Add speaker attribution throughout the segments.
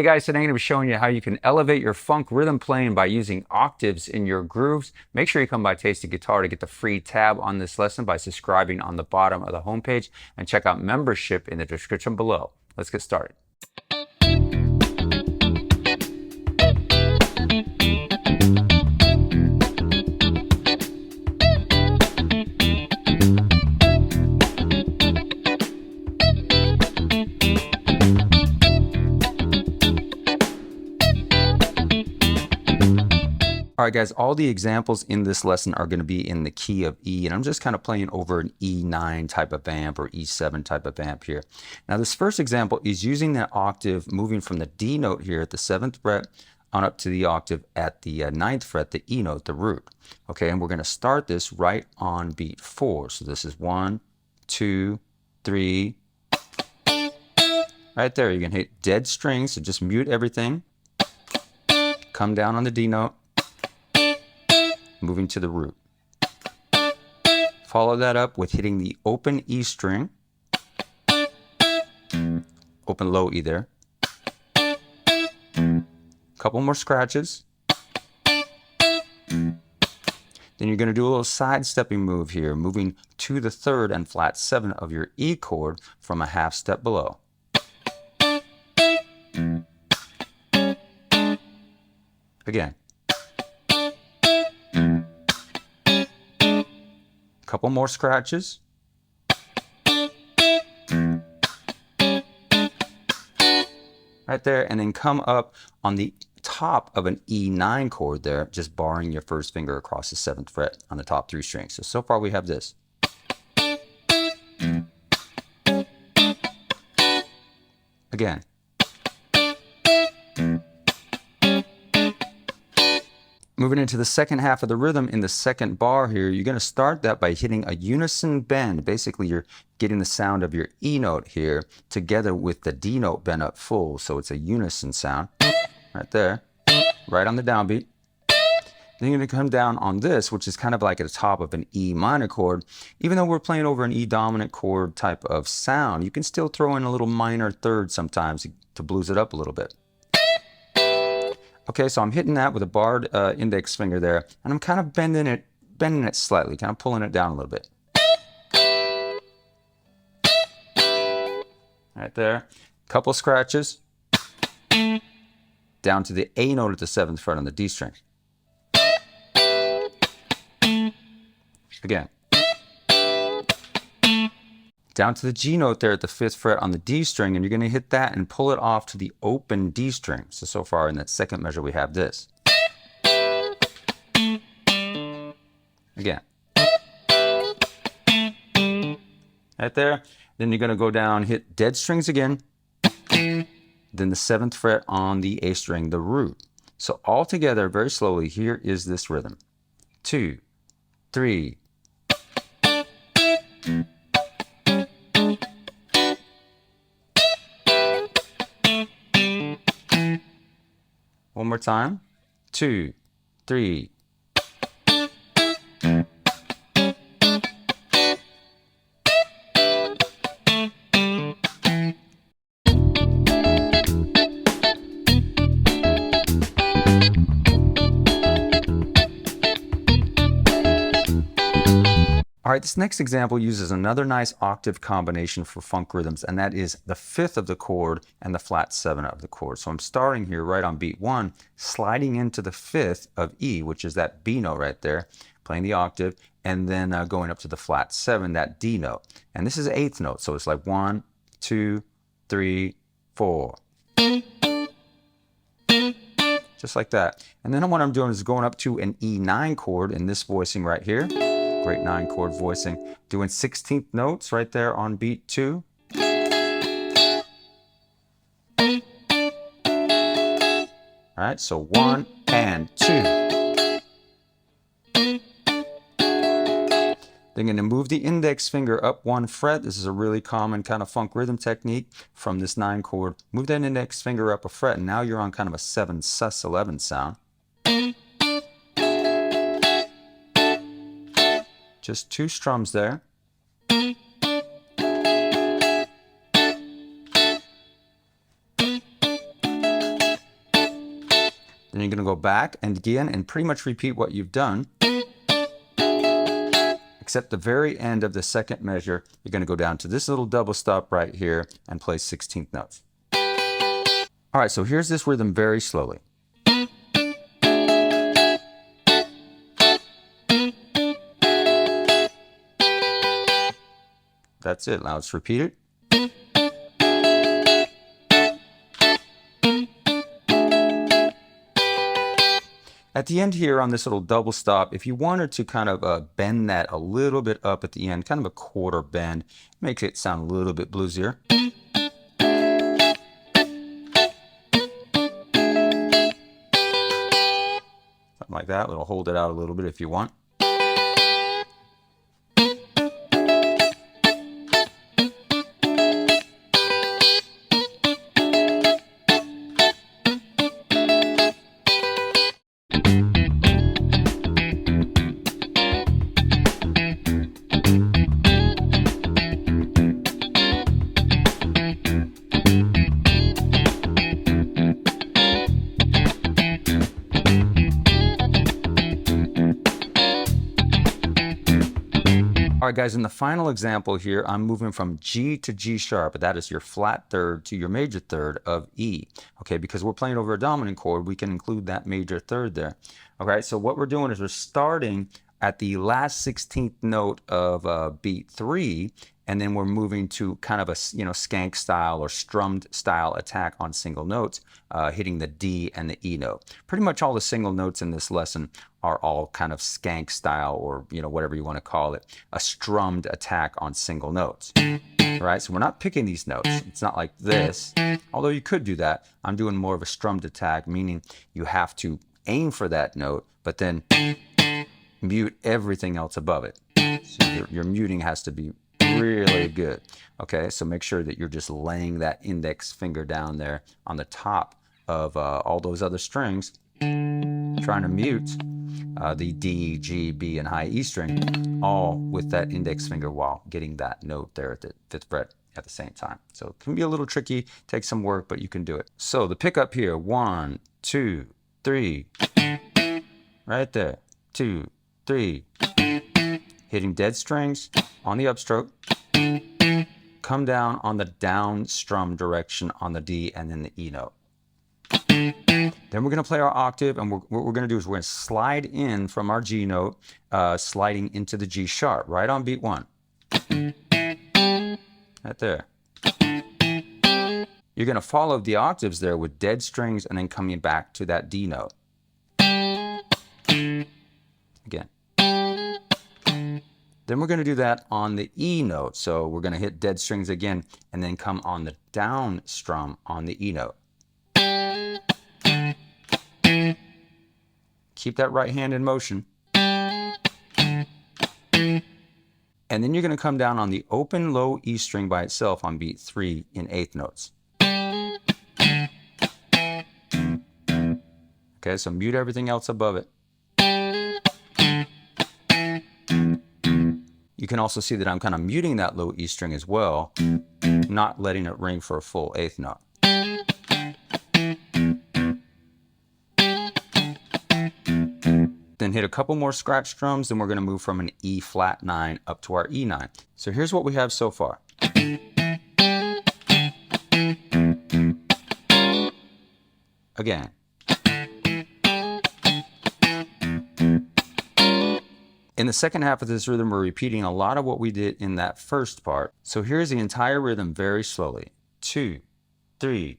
Speaker 1: Hey guys, today I'm going to be showing you how you can elevate your funk rhythm playing by using octaves in your grooves. Make sure you come by Tasty Guitar to get the free tab on this lesson by subscribing on the bottom of the homepage, and check out membership in the description below. Let's get started. All right, guys, all the examples in this lesson are going to be in the key of E, and I'm just kind of playing over an E9 type of amp or E7 type of amp here. Now, this first example is using that octave, moving from the D note here at the 7th fret on up to the octave at the 9th fret, the E note, the root. Okay, and we're going to start this right on beat 4. So this is 1, 2, 3. Right there, you can hit dead strings, so just mute everything. Come down on the D note. Moving to the root. Follow that up with hitting the open E string, open low E there. Couple more scratches. Then you're going to do a little sidestepping move here, moving to the 3rd and flat 7 of your E chord from a half step below. Again. Couple more scratches. Right there, and then come up on the top of an E9 chord there, just barring your first finger across the 7th fret on the top 3 strings. So far we have this. Again. Moving into the second half of the rhythm in the second bar here, you're going to start that by hitting a unison bend. Basically, you're getting the sound of your E note here together with the D note bent up full, so it's a unison sound. Right there, right on the downbeat. Then you're going to come down on this, which is kind of like at the top of an E minor chord. Even though we're playing over an E dominant chord type of sound, you can still throw in a little minor third sometimes to blues it up a little bit. Okay, so I'm hitting that with a barred index finger there, and I'm kind of bending it slightly, kind of pulling it down a little bit. Right there. Couple scratches. Down to the A note at the 7th fret on the D string. Again. Down to the G note there at the 5th fret on the D string, and you're going to hit that and pull it off to the open D string. So far in that second measure we have this. Again. Right there. Then you're going to go down, hit dead strings again. Then the 7th fret on the A string, the root. So all together, very slowly, here is this rhythm. 2, 3. One more time. 2, 3. All right, this next example uses another nice octave combination for funk rhythms, and that is the 5th of the chord and the flat 7 of the chord. So I'm starting here right on beat 1, sliding into the 5th of E, which is that B note right there, playing the octave, and then going up to the flat 7, that D note. And this is 8th note, so it's like 1, 2, 3, 4. Just like that. And then what I'm doing is going up to an E9 chord in this voicing right here. Great 9 chord voicing, doing 16th notes right there on beat 2. All right, so 1 and 2. Then I'm going to move the index finger up 1 fret. This is a really common kind of funk rhythm technique from this 9 chord. Move that index finger up a fret, and now you're on kind of a 7 sus11 sound. Just 2 strums there. go back and again and pretty much repeat what you've done, except the very end of the second measure, you're going to go down to this little double stop right here and play 16th notes. All right, so here's this rhythm very slowly. That's it. Now let's repeat it. At the end here on this little double stop, if you wanted to kind of bend that a little bit up at the end, kind of a quarter bend, makes it sound a little bit bluesier. Something like that. It'll hold it out a little bit if you want. All right, guys, in the final example here, I'm moving from G to G sharp. That is your flat third to your major third of E. Okay, because we're playing over a dominant chord, we can include that major third there. Okay, so what we're doing is we're starting at the last 16th note of beat 3, and then we're moving to kind of a skank style or strummed style attack on single notes, hitting the D and the E note. Pretty much all the single notes in this lesson are all kind of skank style, or whatever you want to call it, a strummed attack on single notes. All right, so we're not picking these notes. It's not like this, although you could do that. I'm doing more of a strummed attack, meaning you have to aim for that note, but then mute everything else above it. So your muting has to be really good. Okay, so make sure that you're just laying that index finger down there on the top of all those other strings, trying to mute the D, G, B, and high E string, all with that index finger while getting that note there at the 5th fret at the same time. So it can be a little tricky, take some work, but you can do it. So the pickup here, 1, 2, 3, right there, 2, 3, hitting dead strings on the upstroke, come down on the down strum direction on the D and then the E note. Then we're going to play our octave, and what we're going to do is we're going to slide in from our G note, sliding into the G sharp, right on beat 1. Right there. You're going to follow the octaves there with dead strings and then coming back to that D note. Again. Then we're going to do that on the E note. So we're going to hit dead strings again and then come on the down strum on the E note. Keep that right hand in motion. And then you're going to come down on the open low E string by itself on beat 3 in 8th notes. Okay, so mute everything else above it. You can also see that I'm kind of muting that low E string as well, not letting it ring for a full 8th note. Then hit a couple more scratch drums, then we're going to move from an E flat 9 up to our E9. So here's what we have so far. Again. In the second half of this rhythm, we're repeating a lot of what we did in that first part. So here's the entire rhythm very slowly. 2, 3.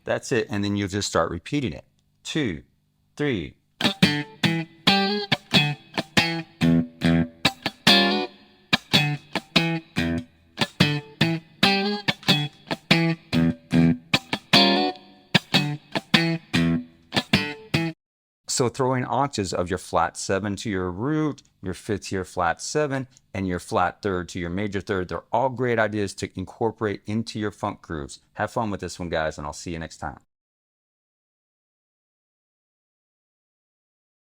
Speaker 1: That's it, and then you'll just start repeating it. 2, 3. So throwing octaves of your flat 7 to your root, your 5th to your flat 7, and your flat 3rd to your major 3rd, they're all great ideas to incorporate into your funk grooves. Have fun with this one, guys, and I'll see you next time.